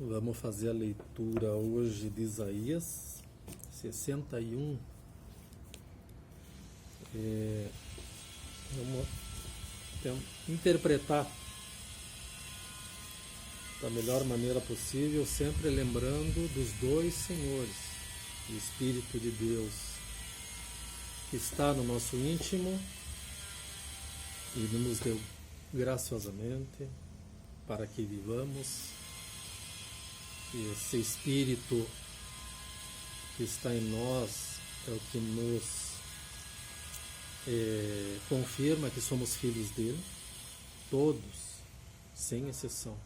Vamos fazer a leitura hoje de Isaías 61. Vamos interpretar da melhor maneira possível, sempre lembrando dos dois Senhores, o Espírito de Deus que está no nosso íntimo e nos deu graciosamente para que vivamos. E esse Espírito que está em nós é o que nos confirma que somos filhos dele, todos, sem exceção.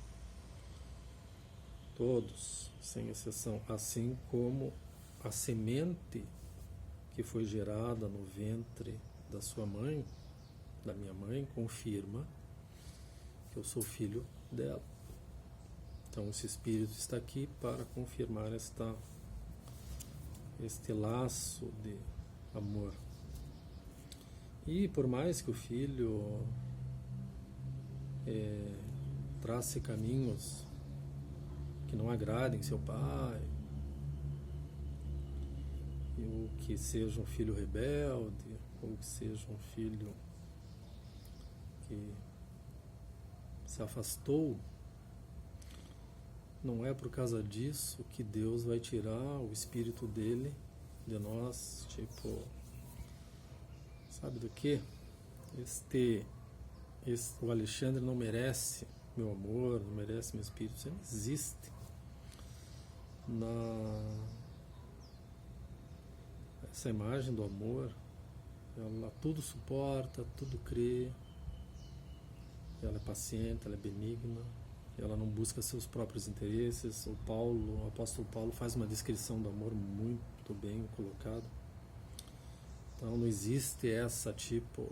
Todos, sem exceção, assim como a semente que foi gerada no ventre da sua mãe, da minha mãe, confirma que eu sou filho dela. Então esse Espírito está aqui para confirmar este laço de amor. E por mais que o filho trace caminhos que não agradem seu pai, ou que seja um filho rebelde, ou que seja um filho que se afastou, não é por causa disso que Deus vai tirar o Espírito dele de nós, tipo, sabe do que? O Alexandre não merece meu amor, não merece meu Espírito, isso não existe. Essa imagem do amor, ela tudo suporta, tudo crê, ela é paciente, ela é benigna, ela não busca seus próprios interesses. O apóstolo Paulo faz uma descrição do amor muito bem colocada. Então não existe essa tipo,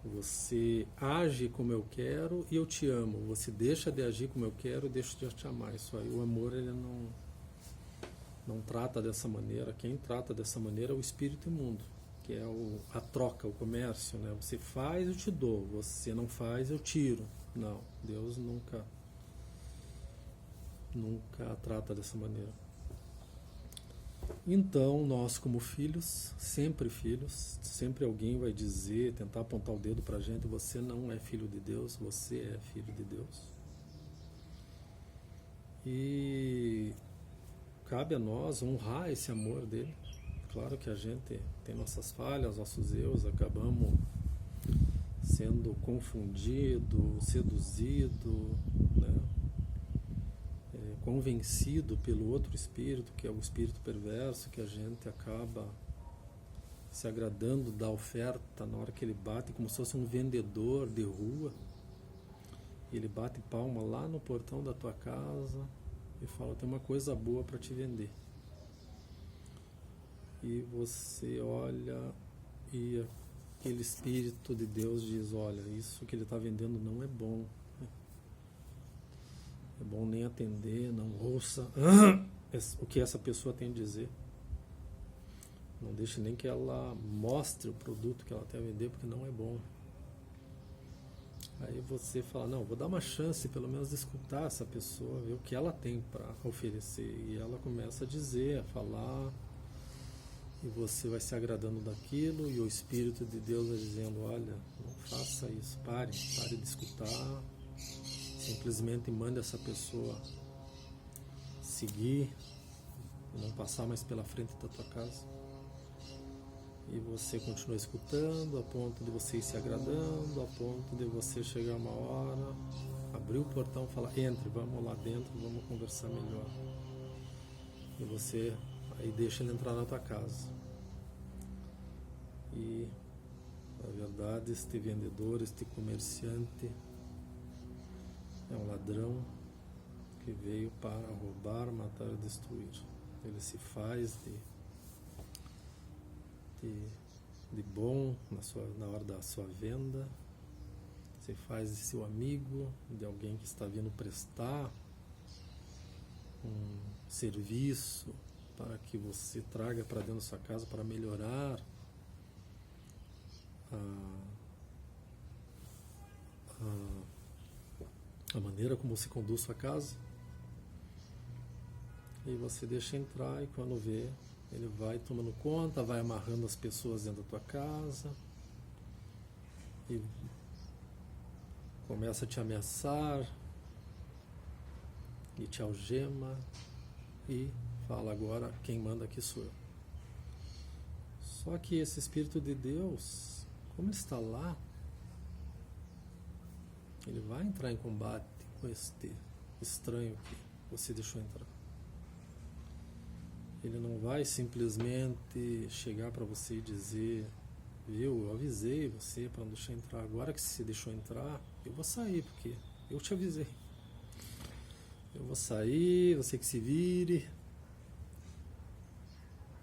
você age como eu quero e eu te amo, você deixa de agir como eu quero e deixo de te amar. Isso aí, o amor ele não trata dessa maneira. Quem trata dessa maneira é o espírito imundo, que é a troca, o comércio, né? Você faz, eu te dou, você não faz, eu tiro. Não, Deus nunca trata dessa maneira. Então, nós como filhos, sempre alguém vai dizer, tentar apontar o dedo pra gente: você não é filho de Deus, você é filho de Deus. E cabe a nós honrar esse amor dele. Claro que a gente tem nossas falhas, nossos erros, acabamos sendo confundido, seduzido, né? Convencido pelo outro espírito, que é o espírito perverso, que a gente acaba se agradando da oferta na hora que ele bate, como se fosse um vendedor de rua. Ele bate palma lá no portão da tua casa e fala: tem uma coisa boa para te vender. E você olha e aquele Espírito de Deus diz: olha, isso que ele está vendendo não é bom. É bom nem atender, não ouça o que essa pessoa tem a dizer. Não deixe nem que ela mostre o produto que ela tem a vender, porque não é bom. Aí você fala: não, vou dar uma chance pelo menos de escutar essa pessoa, ver o que ela tem para oferecer. E ela começa a dizer, a falar, e você vai se agradando daquilo, e o Espírito de Deus vai dizendo: olha, não faça isso, pare de escutar, simplesmente mande essa pessoa seguir e não passar mais pela frente da tua casa. E você continua escutando, a ponto de você ir se agradando, a ponto de você chegar uma hora, abrir o portão e falar: entre, vamos lá dentro, vamos conversar melhor. E você aí deixa ele entrar na tua casa. E na verdade este vendedor, este comerciante é um ladrão que veio para roubar, matar e destruir. Ele se faz de bom na hora da sua venda, se faz de seu amigo, de alguém que está vindo prestar um serviço para que você traga para dentro da sua casa para melhorar a maneira como você conduz sua casa. e você deixa entrar, e quando vê, ele vai tomando conta, vai amarrando as pessoas dentro da tua casa e começa a te ameaçar e te algema e fala: agora quem manda aqui sou eu. Só que esse Espírito de Deus, como ele está lá, ele vai entrar em combate com este estranho que você deixou entrar. Ele não vai simplesmente chegar para você e dizer: viu, eu avisei você para não deixar entrar, agora que você deixou entrar, eu vou sair, porque eu te avisei. Eu vou sair, você que se vire.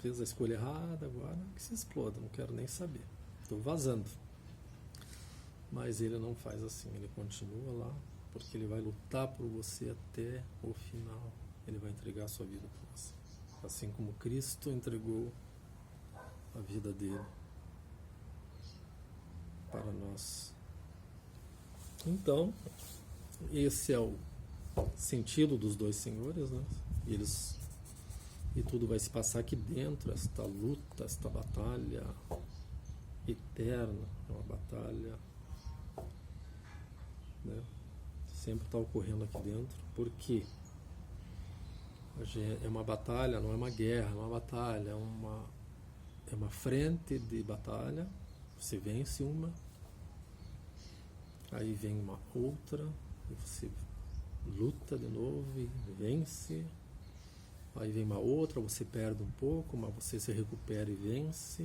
Fez a escolha errada, agora que se exploda, não quero nem saber. Estou vazando. Mas ele não faz assim, ele continua lá, porque ele vai lutar por você até o final. Ele vai entregar a sua vida por você. Assim como Cristo entregou a vida dele para nós. Então, esse é o sentido dos dois senhores, né? E tudo vai se passar aqui dentro, esta luta, esta batalha eterna, é uma batalha, né? Sempre está ocorrendo aqui dentro. Por quê? É uma batalha, não é uma guerra, é uma batalha, é uma frente de batalha. Você vence uma, aí vem uma outra, e você luta de novo e vence. Aí vem uma outra, você perde um pouco, mas você se recupera e vence.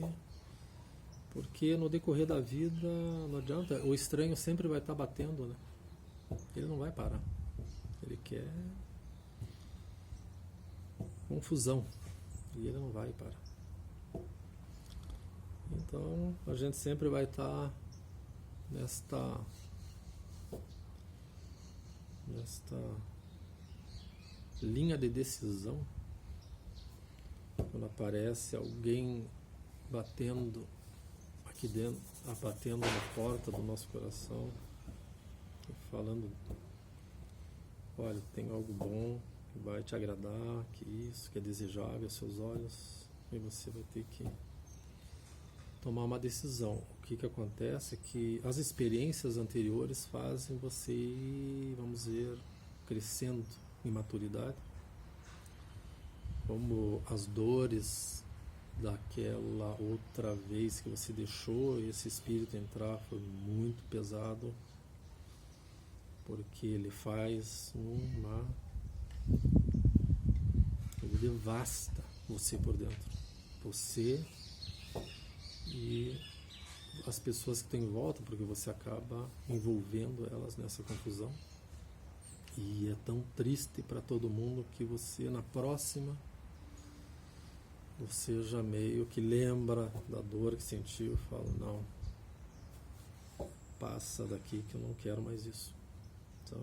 Porque no decorrer da vida, não adianta, o estranho sempre vai estar batendo, né? Ele não vai parar. Ele quer confusão. E ele não vai parar. Então, a gente sempre vai estar nesta linha de decisão. Quando aparece alguém batendo aqui dentro, batendo na porta do nosso coração e falando: olha, tem algo bom que vai te agradar, que isso, que é desejável aos seus olhos, e você vai ter que tomar uma decisão. O que acontece é que as experiências anteriores fazem você ir, vamos dizer, crescendo em maturidade, como as dores daquela outra vez que você deixou esse espírito entrar foi muito pesado, porque ele ele devasta você por dentro, você e as pessoas que estão em volta, porque você acaba envolvendo elas nessa confusão. E é tão triste para todo mundo que você, na próxima, você já meio que lembra da dor que sentiu e fala: não, passa daqui que eu não quero mais isso. Então,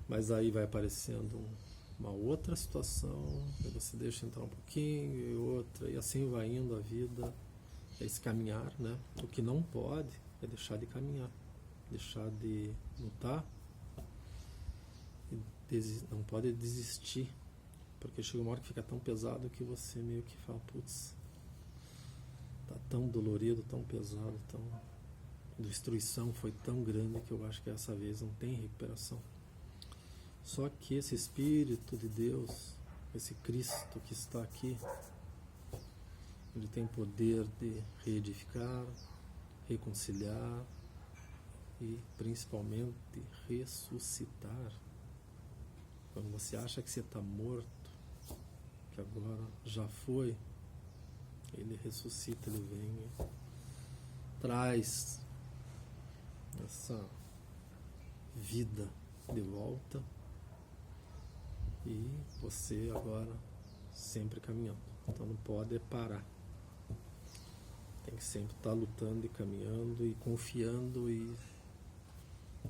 mas aí vai aparecendo uma outra situação, e você deixa entrar um pouquinho, e outra, e assim vai indo a vida, é esse caminhar, né? O que não pode é deixar de caminhar, deixar de lutar, não pode desistir, porque chega uma hora que fica tão pesado que você meio que fala: putz, tá tão dolorido, tão pesado, a destruição foi tão grande que eu acho que essa vez não tem recuperação. Só que esse Espírito de Deus, esse Cristo que está aqui, ele tem poder de reedificar, reconciliar e principalmente ressuscitar. Quando você acha que você está morto, que agora já foi, ele ressuscita, ele vem e traz essa vida de volta, e você agora sempre caminhando. Então não pode parar. Tem que sempre estar lutando e caminhando e confiando e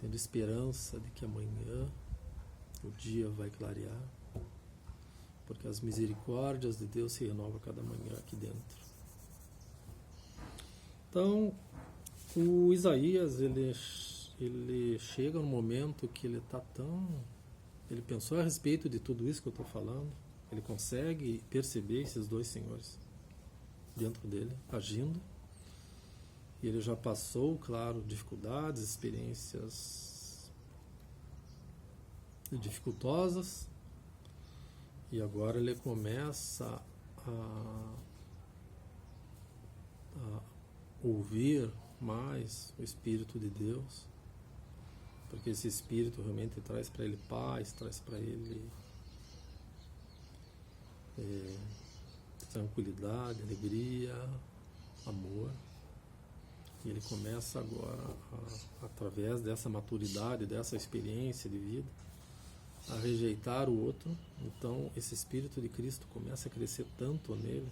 tendo esperança de que amanhã o dia vai clarear, porque as misericórdias de Deus se renovam cada manhã aqui dentro. Então, o Isaías, ele chega no momento que ele está tão... Ele pensou a respeito de tudo isso que eu estou falando, Ele consegue perceber esses dois senhores dentro dele, agindo. E ele já passou, claro, dificuldades, experiências dificultosas. E agora ele começa a ouvir mais o Espírito de Deus, porque esse Espírito realmente traz para ele paz, traz para ele tranquilidade, alegria, amor. E ele começa agora, através dessa maturidade, dessa experiência de vida, a rejeitar o outro. Então esse Espírito de Cristo começa a crescer tanto nele,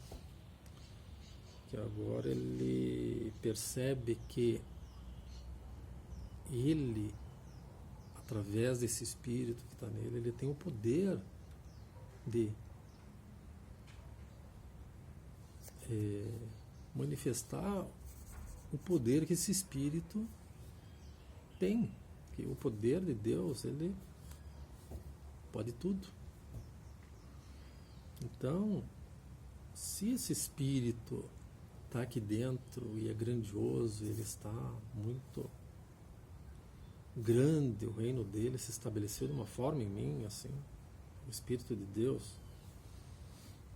que agora ele percebe que ele, através desse Espírito que está nele, ele tem o poder de manifestar o poder que esse Espírito tem, que o poder de Deus, ele pode tudo. Então, se esse Espírito está aqui dentro e é grandioso, ele está muito grande, o reino dele se estabeleceu de uma forma em mim, assim, o Espírito de Deus,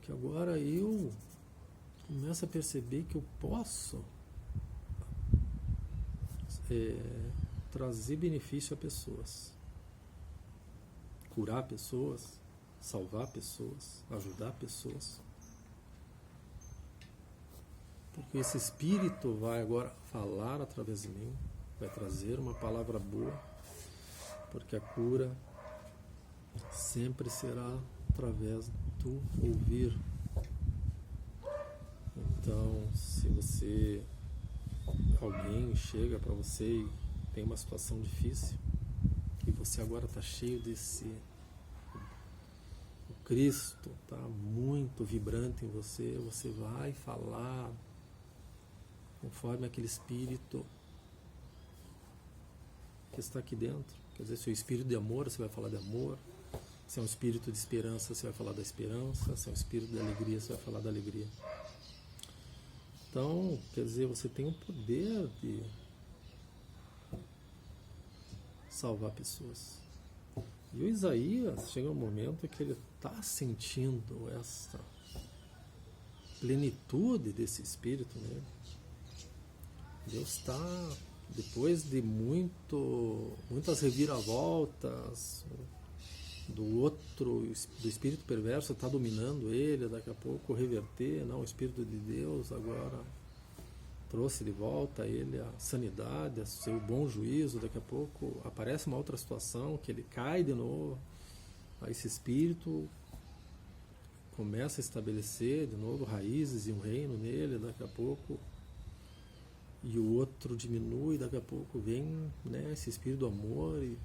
que agora eu começo a perceber que eu posso trazer benefício a pessoas, curar pessoas, salvar pessoas, ajudar pessoas. Porque esse Espírito vai agora falar através de mim, vai trazer uma palavra boa, porque a cura sempre será através do ouvir. Então, se alguém chega para você e tem uma situação difícil, e você agora está cheio desse... O Cristo está muito vibrante em você, você vai falar conforme aquele Espírito que está aqui dentro. Quer dizer, se é o Espírito de amor, você vai falar de amor. Se é um Espírito de esperança, você vai falar da esperança. Se é um Espírito de alegria, você vai falar da alegria. Então, quer dizer, você tem o poder de salvar pessoas. E o Isaías chega um momento que ele está sentindo essa plenitude desse Espírito nele. Deus está, depois de muitas reviravoltas, do espírito perverso está dominando ele, daqui a pouco reverter, não, o Espírito de Deus agora trouxe de volta a ele a sanidade, o seu bom juízo, daqui a pouco aparece uma outra situação que ele cai de novo, aí esse Espírito começa a estabelecer de novo raízes e um reino nele, daqui a pouco, e o outro diminui, daqui a pouco vem, né, esse Espírito do amor e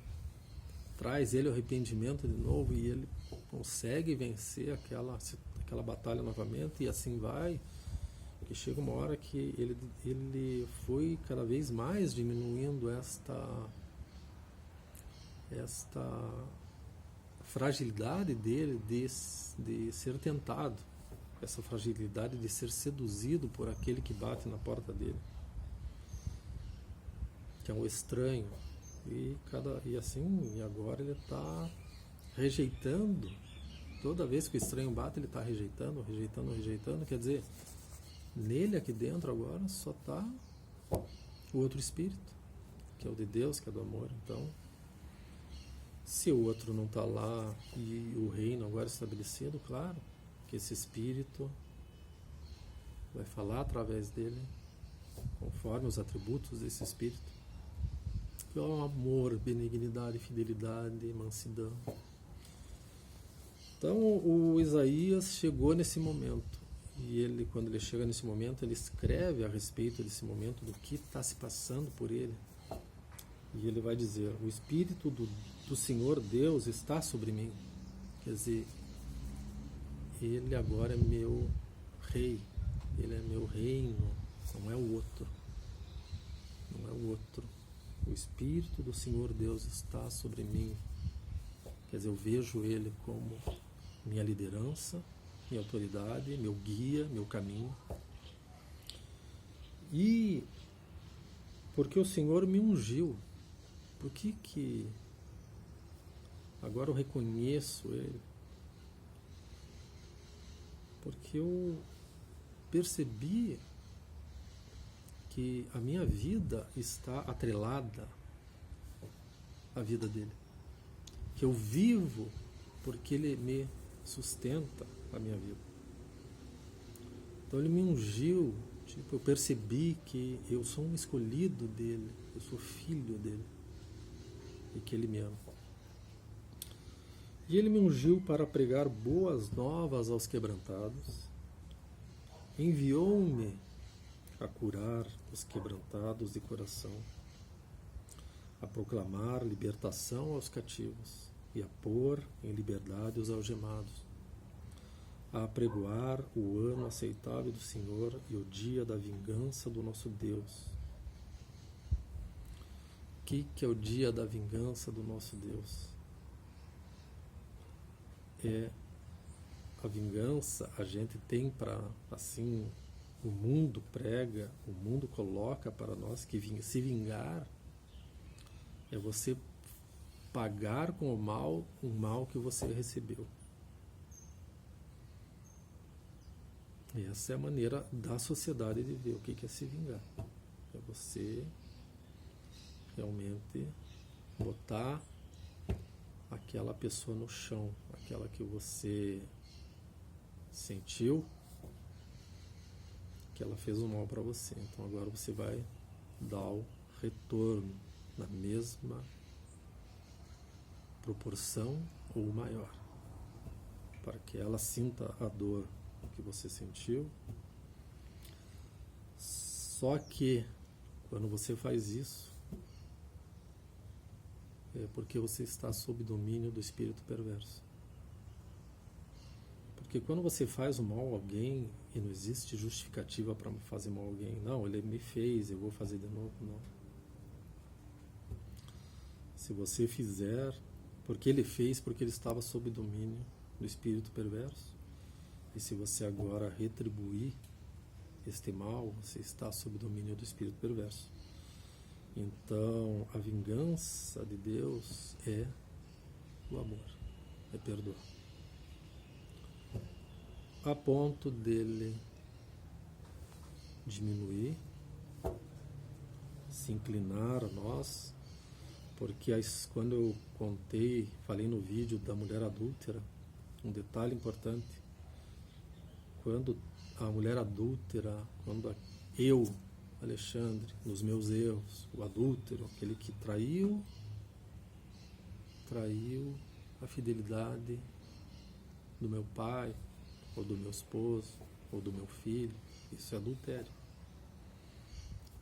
traz ele o arrependimento de novo, e ele consegue vencer aquela batalha novamente, e assim vai, que chega uma hora que ele foi cada vez mais diminuindo esta fragilidade dele de ser tentado, essa fragilidade de ser seduzido por aquele que bate na porta dele, que é um estranho. E agora ele está rejeitando, toda vez que o estranho bate ele está rejeitando, quer dizer, nele aqui dentro agora só está o outro Espírito, que é o de Deus, que é do amor. Então, se o outro não está lá e o reino agora estabelecido, claro que esse Espírito vai falar através dele, conforme os atributos desse Espírito, que é o amor, benignidade, fidelidade, mansidão. Então o Isaías chegou nesse momento, e ele, quando ele chega nesse momento, ele escreve a respeito desse momento, do que está se passando por ele, e ele vai dizer: o Espírito do Senhor Deus está sobre mim. Quer dizer, ele agora é meu rei, ele é meu reino, não é o outro, não é o outro. O Espírito do Senhor Deus está sobre mim. Quer dizer, eu vejo ele como minha liderança, minha autoridade, meu guia, meu caminho. E porque o Senhor me ungiu. Por que agora eu reconheço Ele? Porque eu percebi que a minha vida está atrelada à vida dele. Que eu vivo porque ele me sustenta a minha vida. Então ele me ungiu, eu percebi que eu sou um escolhido dele, eu sou filho dele e que ele me ama. E ele me ungiu para pregar boas novas aos quebrantados, enviou-me a curar os quebrantados de coração, a proclamar libertação aos cativos e a pôr em liberdade os algemados, a apregoar o ano aceitável do Senhor e o dia da vingança do nosso Deus. O que é o dia da vingança do nosso Deus? É a vingança, a gente tem para, assim, o mundo prega, o mundo coloca para nós que se vingar é você pagar com o mal que você recebeu. E essa é a maneira da sociedade de ver o que é se vingar. É você realmente botar aquela pessoa no chão, aquela que você sentiu que ela fez o mal para você. Então agora você vai dar o retorno na mesma proporção ou maior, para que ela sinta a dor que você sentiu. Só que quando você faz isso, é porque você está sob domínio do espírito perverso. Porque quando você faz o mal a alguém e não existe justificativa para fazer mal a alguém, não, ele me fez, eu vou fazer de novo, não. Se você fizer porque ele fez, porque ele estava sob domínio do espírito perverso, e se você agora retribuir este mal, você está sob domínio do espírito perverso. Então, a vingança de Deus é o amor, é perdoar. A ponto dele diminuir, se inclinar a nós, porque quando eu falei no vídeo da mulher adúltera, um detalhe importante, quando a mulher adúltera, quando eu, Alexandre, nos meus erros, o adúltero, aquele que traiu a fidelidade do meu pai, ou do meu esposo, ou do meu filho, isso é adultério.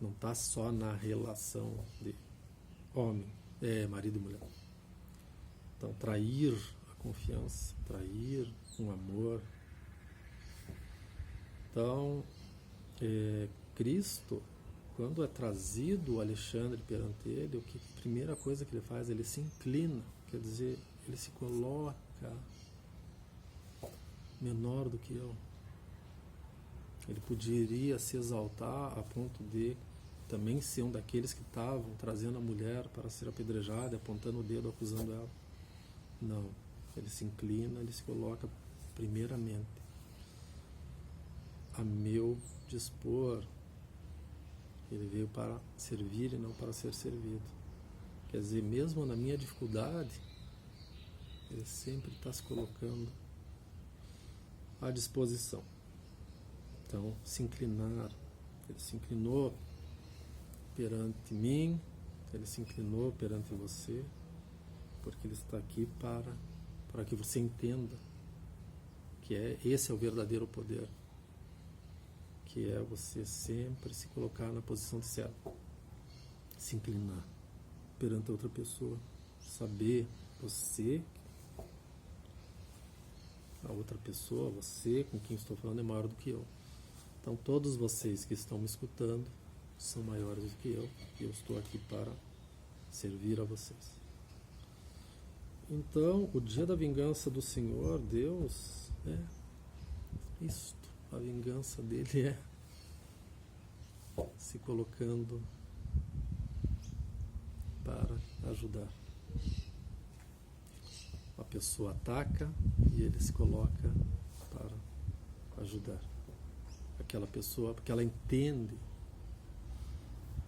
Não está só na relação de marido e mulher. Então, trair a confiança, trair um amor. Então, Cristo, quando é trazido o Alexandre perante ele, a primeira coisa que ele faz, ele se inclina, quer dizer, ele se coloca menor do que eu. Ele poderia se exaltar a ponto de também ser um daqueles que estavam trazendo a mulher para ser apedrejada, apontando o dedo, acusando ela. Não, ele se inclina, ele se coloca primeiramente a meu dispor. Ele veio para servir e não para ser servido. Quer dizer, mesmo na minha dificuldade, ele sempre está se colocando à disposição. Então, se inclinar. Ele se inclinou perante mim, ele se inclinou perante você, porque ele está aqui para que você entenda que esse é o verdadeiro poder, que é você sempre se colocar na posição de servo, se inclinar perante outra pessoa, saber a outra pessoa, você com quem estou falando é maior do que eu. Então todos vocês que estão me escutando são maiores do que eu, e eu estou aqui para servir a vocês. Então, o dia da vingança do Senhor, Deus, é isto. A vingança dele é se colocando para ajudar. A pessoa ataca e ele se coloca para ajudar aquela pessoa, porque ela entende.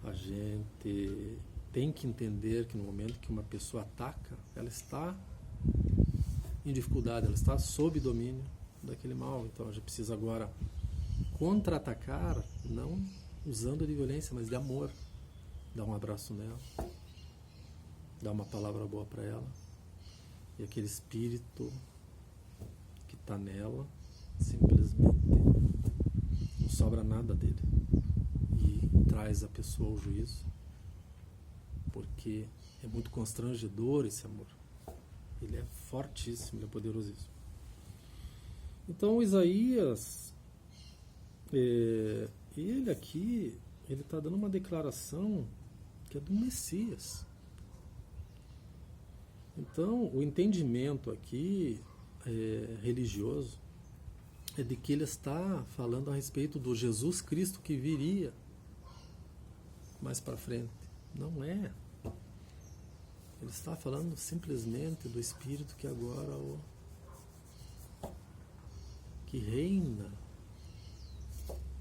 A gente tem que entender que no momento que uma pessoa ataca, ela está em dificuldade, ela está sob domínio daquele mal. Então a gente precisa agora contra-atacar, não usando de violência, mas de amor. Dar um abraço nela, dar uma palavra boa para ela, e aquele espírito que está nela, simplesmente não sobra nada dele e traz a pessoa ao juízo, porque é muito constrangedor esse amor. Ele é fortíssimo, ele é poderosíssimo. Então Isaías, ele aqui, ele está dando uma declaração que é do Messias. Então, o entendimento aqui religioso é de que ele está falando a respeito do Jesus Cristo que viria mais para frente. Não é. Ele está falando simplesmente do Espírito que agora que reina,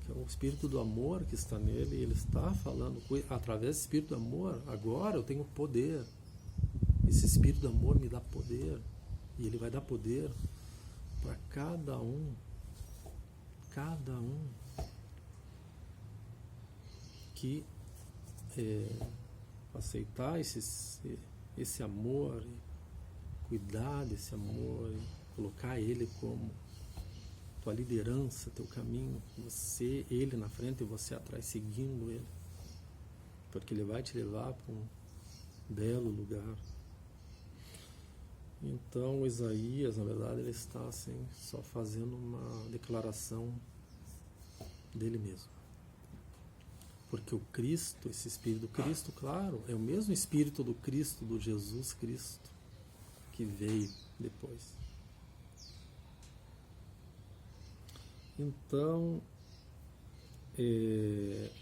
que é o Espírito do amor que está nele. E ele está falando, através do Espírito do amor, agora eu tenho poder. Esse Espírito do amor me dá poder, e ele vai dar poder para cada um que aceitar esse amor, cuidar desse amor, colocar ele como tua liderança, teu caminho, ele na frente e você atrás, seguindo ele, porque ele vai te levar para um belo lugar. Então Isaías, na verdade, ele está assim, só fazendo uma declaração dele mesmo. Porque o Cristo, esse Espírito do Cristo, claro, é o mesmo Espírito do Cristo, do Jesus Cristo, que veio depois. Então,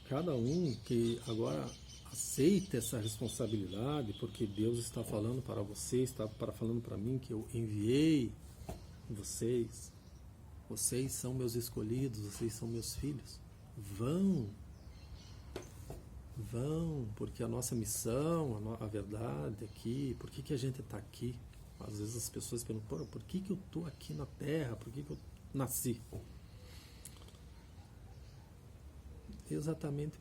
cada um que agora aceita essa responsabilidade, porque Deus está falando para vocês, está falando para mim que eu enviei vocês. Vocês são meus escolhidos, vocês são meus filhos. Vão, porque a nossa missão, a verdade aqui, por que a gente está aqui? Às vezes as pessoas perguntam, por que eu estou aqui na Terra? Por que eu nasci? Exatamente